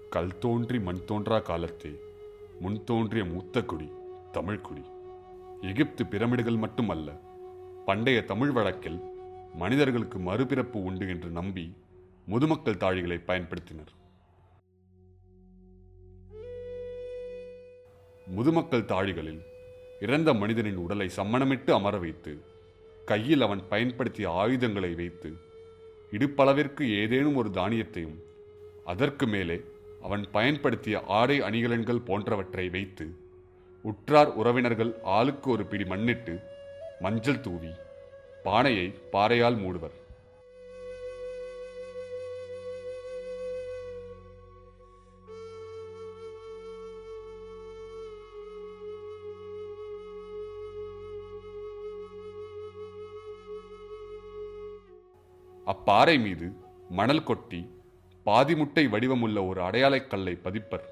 கல் தோன்றி மண் தோன்றா காலத்தே முன் தோன்றிய மூத்த குடி தமிழ்குடி. எகிப்து பிரமிடுகள் மட்டுமல்ல, பண்டைய தமிழ் வழக்கில் மனிதர்களுக்கு மறுபிறப்பு உண்டு என்று நம்பி முதுமக்கள் தாழிகளை பயன்படுத்தினர். முதுமக்கள் தாழிகளில் இறந்த மனிதனின் உடலை சம்மணமிட்டு அமர வைத்து கையில் அவன் பயன்படுத்திய ஆயுதங்களை வைத்து இடுப்பளவிற்கு ஏதேனும் ஒரு தானியத்தையும் அதற்கு மேலே அவன் பயன்படுத்திய ஆடை அணிகலன்கள் போன்றவற்றை வைத்து உற்றார் உறவினர்கள் ஆளுக்கு ஒரு பிடி மண்ணிட்டு மஞ்சள் தூவி பானையை பாறையால் மூடுவர். அப்பாறை மீது மணல் கொட்டி பாதிமுட்டை வடிவமுள்ள ஒரு அடையாளக் கல்லை பதிப்பர்.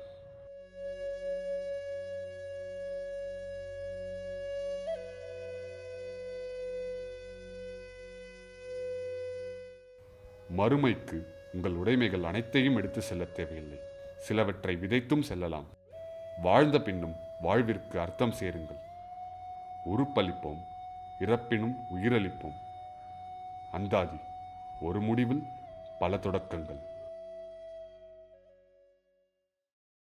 மறுமைக்கு உங்கள் உடைமைகள் அனைத்தையும் எடுத்து செல்ல தேவையில்லை. சிலவற்றை விதைத்தும் செல்லலாம். வாழ்ந்த பின்னும் வாழ்விற்கு அர்த்தம் சேருங்கள். உறுப்பளிப்போம், இறப்பினும் உயிரளிப்போம். அந்தாதி, ஒரு முடிவில் பல தொடக்கங்கள்.